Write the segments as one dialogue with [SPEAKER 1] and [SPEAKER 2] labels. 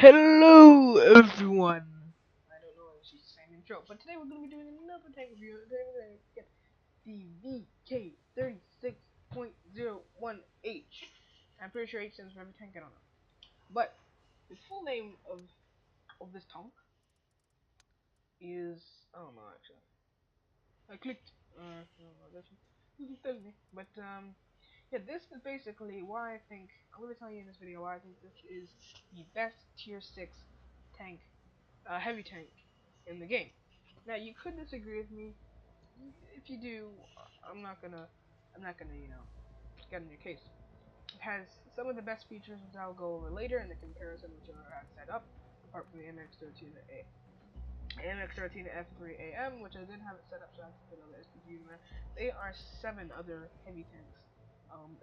[SPEAKER 1] Hello everyone! I don't know if she's the same intro, but today we're going to be doing another tank review. Today we're going to get the VK36.01H. I'm pretty sure H stands for every tank, I don't know. But the full name of this tank is, I don't know actually. I clicked, no, that's me. But yeah, this is basically why I think, I'm going to tell you in this video why I think this is the best tier 6 tank, heavy tank in the game. Now you could disagree with me. If you do, I'm not gonna, get in your case. It has some of the best features which I'll go over later in the comparison which I have set up, apart from the MX13 F3AM, which I didn't have it set up, so I have to put all the SPG in there. They are 7 other heavy tanks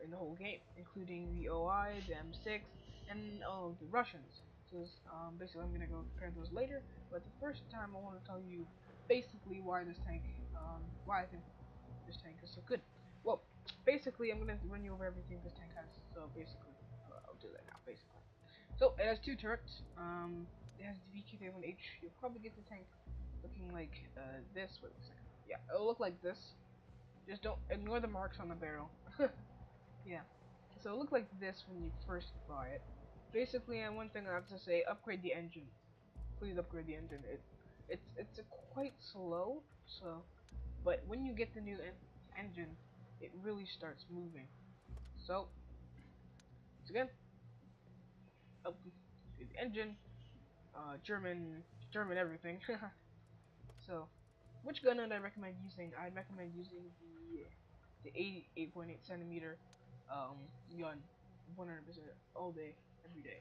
[SPEAKER 1] in the whole game, including the OI, the M6, and all of the Russians. So basically, I'm gonna go compare those later. But the first time, I want to tell you basically why this tank, why I think this tank is so good. Well, basically, I'm gonna run you over everything this tank has. So basically, I'll do that now. Basically, so it has 2 turrets. It has the VK31H. You'll probably get the tank looking like this. Wait a second. Yeah, it'll look like this. Just don't ignore the marks on the barrel. Yeah. So it'll look like this when you first buy it. Basically, and one thing I have to say, upgrade the engine. Please upgrade the engine. It's quite slow. So, but when you get the new engine, it really starts moving. So, once again, upgrade the engine. German everything. So, which gun would I recommend using? I'd recommend using the 88.8 centimeter gun 100% all day, every day.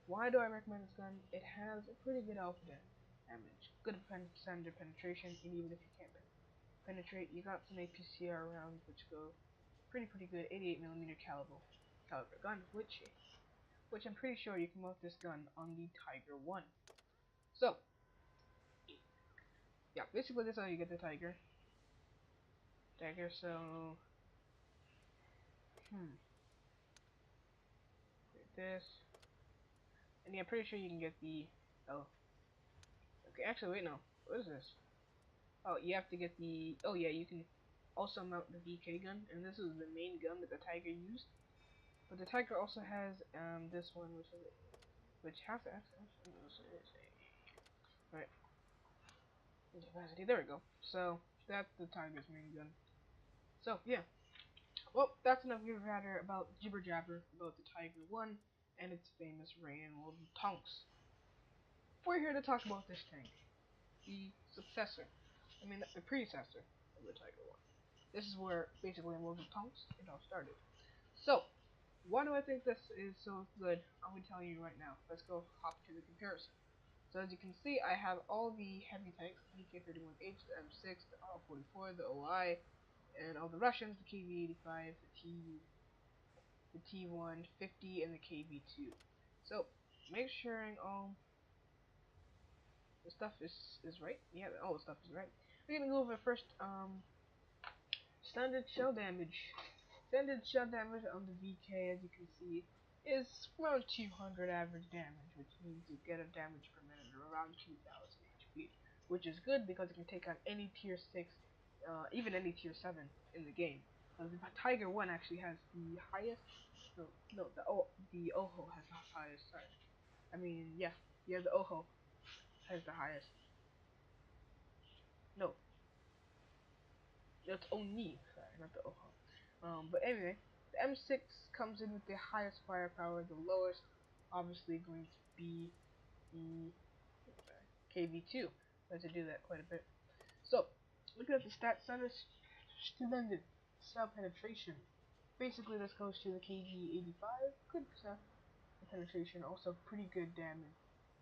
[SPEAKER 1] Why do I recommend this gun? It has a pretty good alpha damage, good standard penetration, and even if you can't penetrate, you got some APCR rounds which go pretty good 88mm caliber gun, which I'm pretty sure you can mount this gun on the Tiger 1. So, yeah, basically this is how you get the Tiger. So, this, and yeah, I'm pretty sure you can get the, oh, okay, actually, wait, no, what is this? Oh, you have to get the, oh yeah, you can also mount the VK gun, and this is the main gun that the Tiger used. But the Tiger also has, this one, which has to, right, capacity, there we go. So, that's the Tiger's main gun. So, yeah. Well, that's enough jibber jabber about the Tiger 1 and its famous rain and wolf tanks. We're here to talk about this tank, the successor, the predecessor of the Tiger 1. This is where basically in World of Tanks it all started. So, why do I think this is so good? I'm going to tell you right now. Let's go hop to the comparison. So as you can see, I have all the heavy tanks, the VK31H, the M6, the R44, the OI, and all the Russians, the KV85, the T150, and the KV2. So, make sure the stuff is right. Yeah, all the stuff is right. We're gonna go over first, standard shell damage. Standard shell damage on the VK, as you can see, is around 200 average damage, which means you get a damage per minute of around 2000 HP, which is good because it can take on any tier 6, even any tier 7 in the game. The Tiger 1 actually has the highest, the OHO has the highest, sorry. Yeah, the OHO has the highest. No, that's Oni, sorry, not the OHO. But anyway, the M6 comes in with the highest firepower, the lowest obviously going to be the KV2. I have to do that quite a bit. So, looking at the stats, splendid cell penetration. Basically, this goes to the KV85, good cell penetration, also pretty good damage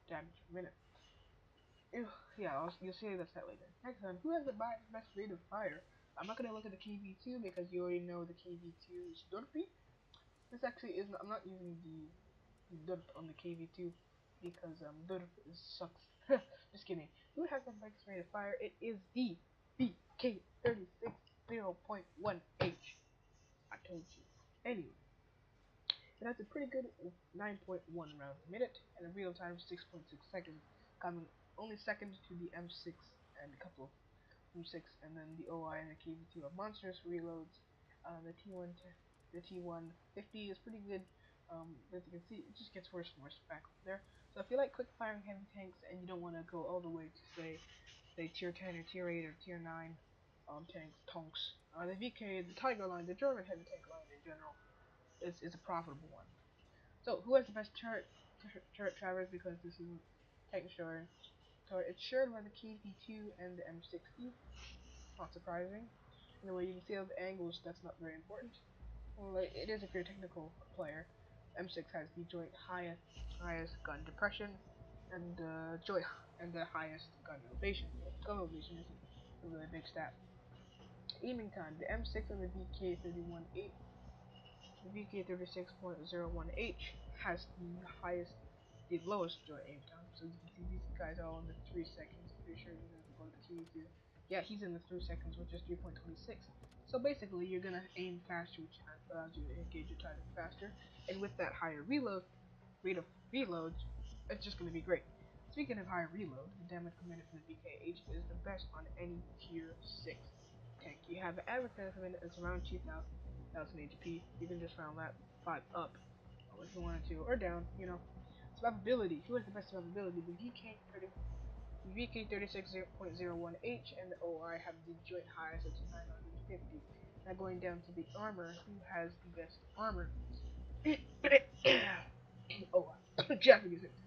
[SPEAKER 1] per minute. Yeah, you'll see the stat later. Next one, who has the best rate of fire? I'm not gonna look at the KV2 because you already know the KV2 is derpy. This actually isn't. I'm not using the derp on the KV2 because derp sucks. Just kidding. Who has the best rate of fire? It is the BK36.01H. I told you. Anyway, It has a pretty good 9.1 rounds a minute and a real time of 6.6 seconds, coming only second to the M6 and a couple of M6, and then the OI and the KV2 have monstrous reloads. The T150 is pretty good. As you can see, it just gets worse and worse back over there. So if you like quick firing heavy tanks and you don't want to go all the way to say tier 10 or tier 8 or tier 9 tanks, the VK, the Tiger line, the German heavy tank line in general is a profitable one. So who has the best turret traverse? Because this is tank story. So it's shared by the KV2 and the M60. Not surprising. In the way you can see the angles, that's not very important. Well, it is if you're a technical player. M6 has the joint highest gun depression and joint and the highest gun elevation. Gun elevation is a really big stat. Aiming time: the M6 and the VK31-8, the VK36.01H has the lowest joint aim time. So as you can see, these guys are all in the 3 seconds. I'm pretty sure you're gonna go to the KV2. Yeah, he's in the 3 seconds, which is 3.26. So basically, you're gonna aim faster, which allows you to engage your target faster. And with that higher rate of reload, it's just gonna be great. Speaking of higher reload, the damage per minute from the VKH is the best on any tier 6 tank. You have an average damage per minute that's around 2,000 HP. You can just round that 5 up if you wanted to, or down, you know. Survivability. Who has the best survivability? The VK36.01H and the OI have the joint highest at 950. Now going down to the armor, who has the best armor? OI. Japanese heavy tanks.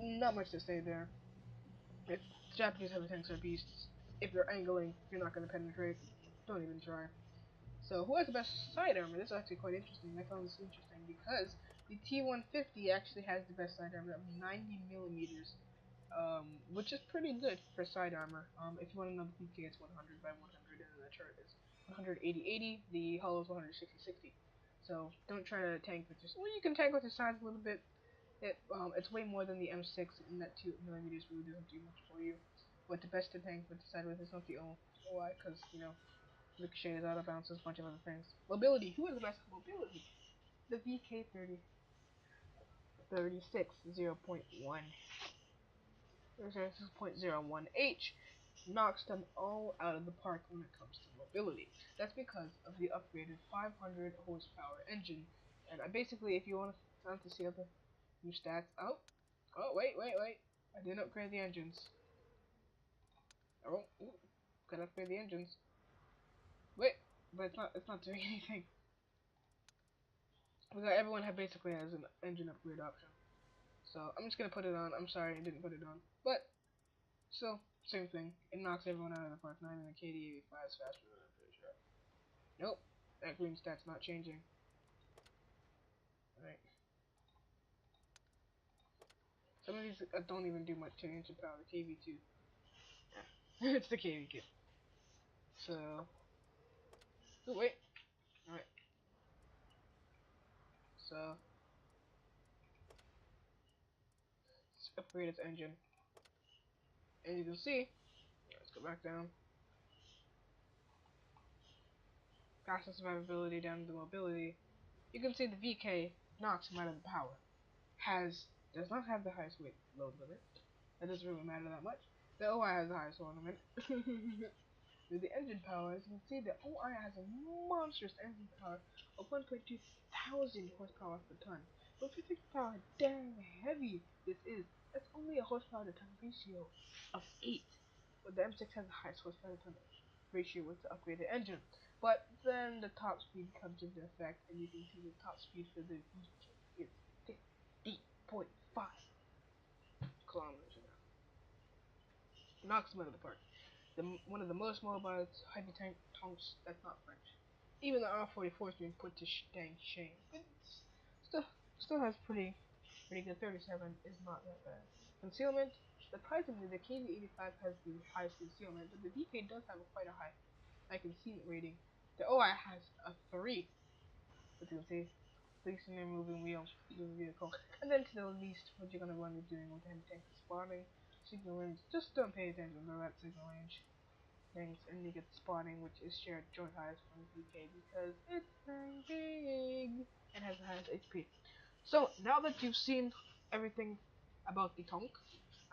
[SPEAKER 1] Not much to say there. If Japanese heavy tanks are beasts, if you're angling, you're not going to penetrate. Don't even try. So who has the best side armor? This is actually quite interesting. I found this interesting because the T150 actually has the best side armor of 90 millimeters, which is pretty good for side armor. If you want to know the PK, it's 100 by 100, and the chart is 180-80. The hull is 160-60. So don't try to tank with your. Well, you can tank with your sides a little bit. It's way more than the M6, and that 2 millimeters really doesn't do much for you. But the best to tank with the side with is not the OI, because you know. Ricochets, auto bounces, a bunch of other things. Mobility. Who has the best mobility? The VK30 36 0.1 6.01H knocks them all out of the park when it comes to mobility. That's because of the upgraded 500 horsepower engine. And basically, if you want to see other new stats, oh wait, I didn't upgrade the engines. Oh, gotta upgrade the engines. Wait, but it's not doing anything. Because everyone basically has an engine upgrade option. So I'm just gonna put it on. I'm sorry I didn't put it on. But still, same thing. It knocks everyone out of the park. Not even the KD85 is faster than I'm pretty sure. Nope. That green stat's not changing. Alright. Some of these don't even do much to engine power. The KV2. Yeah. It's the KV2. So oh, wait. Alright. So let's upgrade its engine. And you can see, let's go back down. Faster survivability down to the mobility. You can see the VK knocks him out of the power. Does not have the highest weight load limit. That doesn't really matter that much. The OI has the highest load limit. With the engine power, as you can see, the OI has a monstrous engine power of 1.2 thousand horsepower per ton. But if you think about how dang heavy this is, that's only a horsepower to ton ratio of 8. But the M6 has the highest horsepower to ton ratio with the upgraded engine. But then the top speed comes into effect, and you can see the top speed for the VK is 50.5 kilometers an hour. Knocks them out of the park. One of the most mobile heavy tanks that's not French. Even the R44 is being put to dang shame. It still has pretty good. 37 is not that bad. Concealment. Surprisingly, the KV85 has the highest concealment, but the VK does have quite a high concealment rating. The OI has a 3. But you can see, placing and moving the vehicle. And then to the least, what you're gonna want to be doing with the heavy tank is spawning, signal range. Just don't pay attention to that signal range things, and you get spawning, which is shared joint highest from the VK because it's very big and has the highest HP. So now that you've seen everything about the tank,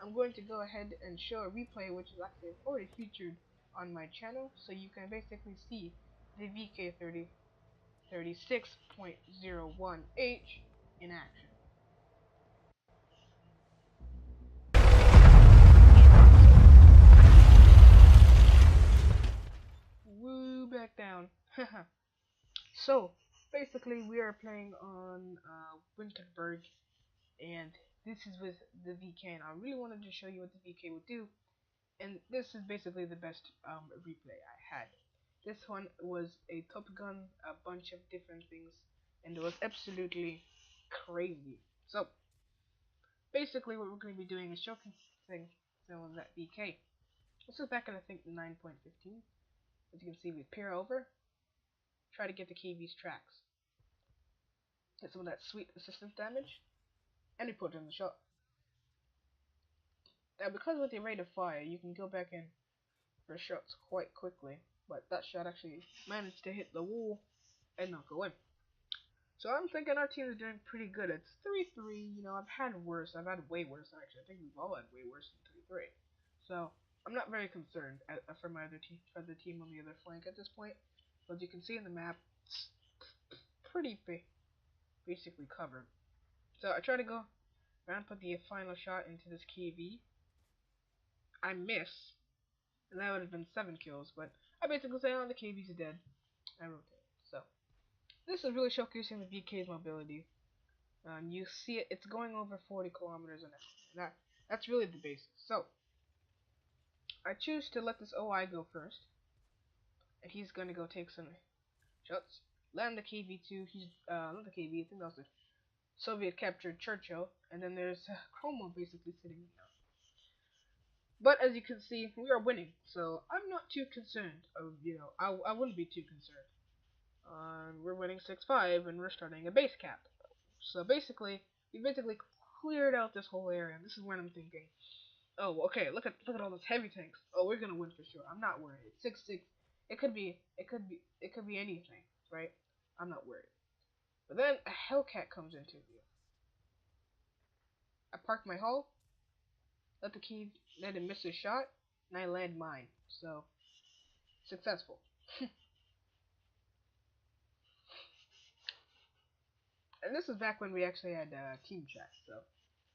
[SPEAKER 1] I'm going to go ahead and show a replay which is actually already featured on my channel, so you can basically see the VK30 36.01H in action. Woo, back down. So basically we are playing on Winterberg, and this is with the VK, and I really wanted to show you what the VK would do, and this is basically the best replay I had. This one was a Top Gun, a bunch of different things, and it was absolutely crazy. So basically what we're going to be doing is showcasing some of that VK. This is back in, I think, 9.15. As you can see, we peer over, try to get the KV's tracks, get some of that sweet assistance damage, and we put in the shot. Now, because with your rate of fire, you can go back in for shots quite quickly, but that shot actually managed to hit the wall and not go in. So I'm thinking our team is doing pretty good. It's 3-3. You know, I've had worse. I've had way worse, actually. I think we've all had way worse than 3-3. So I'm not very concerned for my other team, on the other flank at this point. But as you can see in the map, it's pretty basically covered. So I try to go around, put the final shot into this KV. I miss, and that would have been 7 kills. But I basically say, oh, the KV's dead. I rotate. So this is really showcasing the VK's mobility. You see it, it's going over 40 kilometers an hour. That's really the basis. So I choose to let this OI go first, and he's gonna go take some shots. Land the KV2. He's not the KV. I think that was the Soviet captured Churchill, and then there's Chromo basically sitting down. But as you can see, we are winning, so I'm not too concerned. I wouldn't be too concerned. We're winning 6-5, and we're starting a base cap. So basically, we basically cleared out this whole area, and this is when I'm thinking, oh, okay, look at all those heavy tanks. Oh, we're gonna win for sure. I'm not worried. 6-6. It could be anything, right? I'm not worried. But then a Hellcat comes into view. I park my hull, let him miss his shot, and I land mine. So successful. And this is back when we actually had team chat, so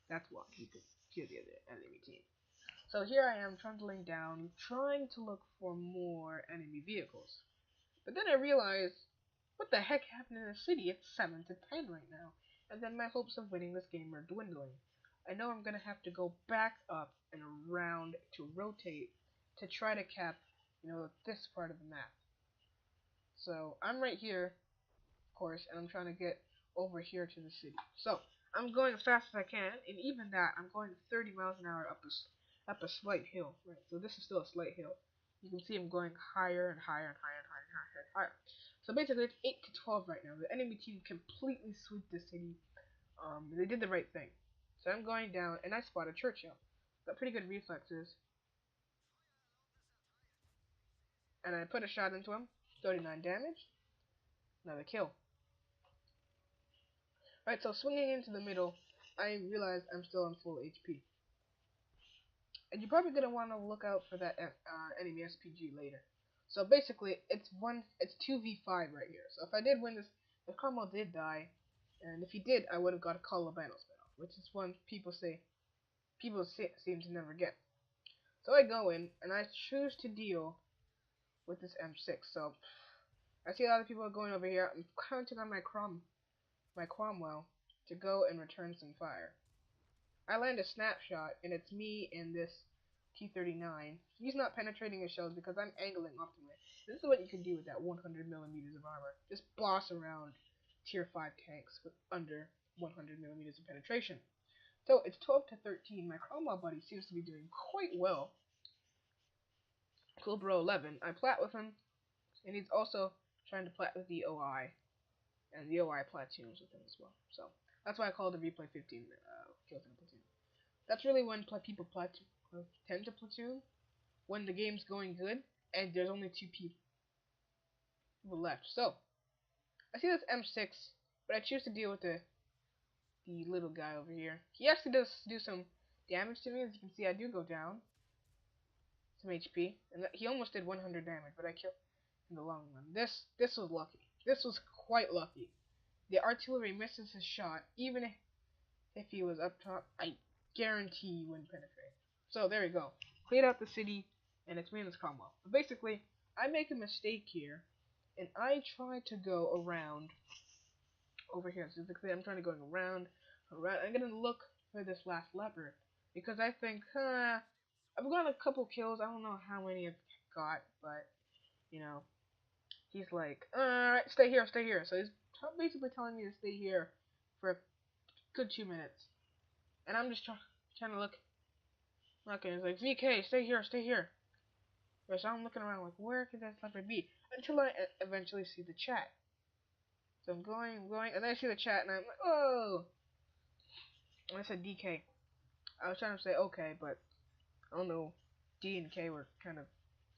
[SPEAKER 1] that's why you could kill the other enemy team. So here I am trundling down, trying to look for more enemy vehicles. But then I realized, what the heck happened in the city? It's 7-10 right now, and then my hopes of winning this game are dwindling. I know I'm gonna have to go back up and around to rotate to try to cap, this part of the map. So I'm right here, of course, and I'm trying to get over here to the city. So I'm going as fast as I can, and even that, I'm going 30 miles an hour up a slight hill. Right, so this is still a slight hill. You can see I'm going higher and higher and higher and higher and higher and higher. So basically, it's 8-12 right now. The enemy team completely swept the city. They did the right thing. So I'm going down, and I spotted Churchill. Got pretty good reflexes, and I put a shot into him. 39 damage. Another kill. Right, so swinging into the middle, I realize I'm still on full HP. And you're probably gonna want to look out for that enemy SPG later. So basically, it's 2v5 right here. So if I did win this, if Carmel did die, and if he did, I would have got a Colorado spinoff, which is one people seem to never get. So I go in, and I choose to deal with this M6. So I see a lot of people are going over here. I'm counting on my Cromwell to go and return some fire. I land a snapshot, and it's me and this T-39. He's not penetrating his shells because I'm angling optimally. This is what you can do with that 100 millimeters of armor. Just boss around tier 5 tanks with under 100 millimeters of penetration. So it's 12-13. My Cromwell buddy seems to be doing quite well. Cool Bro 11. I plat with him, and he's also trying to plat with the OI, and the OI platoons with him as well. So that's why I call the replay 15 kills in a platoon. That's really when people tend to platoon, when the game's going good and there's only 2 people left. So I see this M6 but I choose to deal with the little guy over here. He actually does do some damage to me. As you can see, I do go down some HP, and he almost did 100 damage, but I killed in the long run. This was lucky. This was quite lucky. The artillery misses his shot, even if he was up top. I guarantee he wouldn't penetrate. So there we go. Cleared out the city, and it's maintenance combo. But basically, I make a mistake here, and I try to go around over here. So I'm trying to go around. I'm gonna look for this last leopard because I think, I've got a couple kills. I don't know how many I've got, but you know, he's like, alright, stay here, stay here. So he's basically telling me to stay here for a good 2 minutes, and I'm just trying to look. Okay, he's like, VK, stay here, stay here. So I'm looking around like, where could that leopard be? Until I eventually see the chat. So I'm going, and then I see the chat, and I'm like, oh. And I said DK. I was trying to say okay, but I don't know. D and K were kind of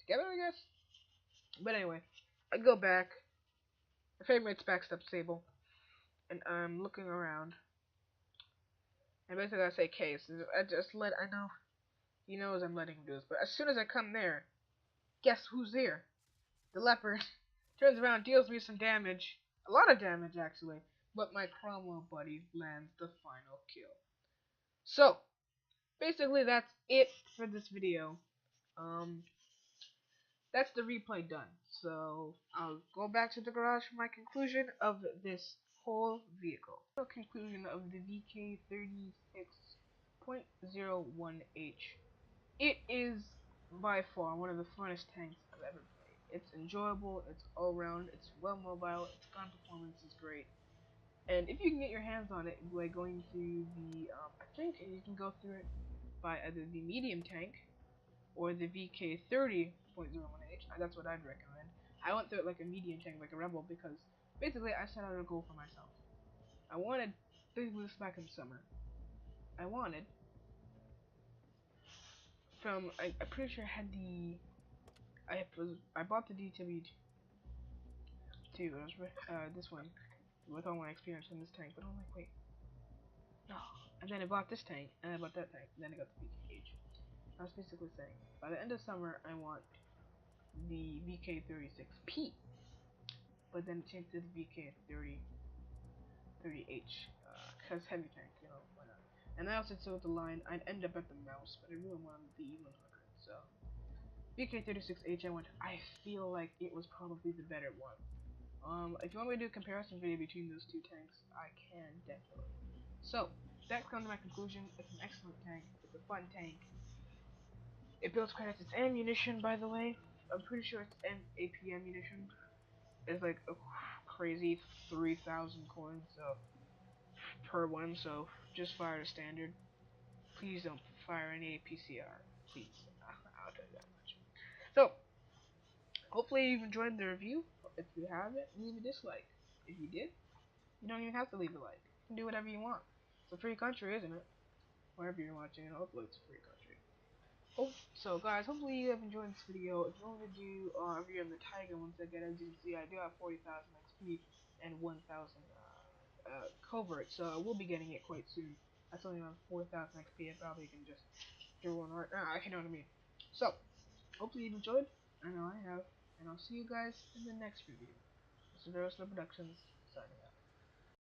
[SPEAKER 1] together, I guess. But anyway, I go back. My favorite's backstep Sable, and I'm looking around. And basically, I say K. So I know he knows I'm letting him do this. But as soon as I come there, guess who's there? The leopard turns around, deals me some damage, a lot of damage actually. But my Cromwell buddy lands the final kill. So basically, that's it for this video. That's the replay done. So I'll go back to the garage for my conclusion of this whole vehicle. The conclusion of the VK36.01H. It is by far one of the funnest tanks I've ever played. It's enjoyable, it's all around, it's well mobile, its gun performance is great. And if you can get your hands on it by going through the, I think you can go through it by either the medium tank or the VK30.01H. That's what I'd recommend. I went through it like a medium tank, like a rebel, because basically I set out a goal for myself. I wanted, this back in summer, I wanted, I'm pretty sure I had I bought the DW2, this one, with all my experience in this tank, but I'm like, wait, no. And then I bought this tank, and I bought that tank, and then I got the VKH. I was basically saying, by the end of summer, I want the VK36P, but then change to the VK30H, cause heavy tank, you know, why not? And I also said with the line, I'd end up at the mouse, but I really wanted the E100, so VK36H I feel like it was probably the better one. If you want me to do a comparison video between those two tanks, I can definitely. So, that comes to my conclusion. It's an excellent tank. It's a fun tank. It builds credits. Its ammunition, by the way, I'm pretty sure its AP ammunition is like a crazy 3,000 coins per one. So just fire the standard. Please don't fire any APCR. Please, I'll tell you that much. So, hopefully you've enjoyed the review. If you haven't, leave a dislike. If you did, you don't even have to leave a like. You can do whatever you want. It's a free country, isn't it? Wherever you're watching it, hopefully it's a free country. So guys, hopefully you have enjoyed this video. If you want me to do a review on the Tiger once again, as you can see, I do have 40,000 XP and 1,000 covert, so I will be getting it quite soon. That's only around 4,000 XP. I probably can just do one right now. You know what I mean. So, hopefully you've enjoyed. I know I have. And I'll see you guys in the next review. This is Redrusler Productions, signing out.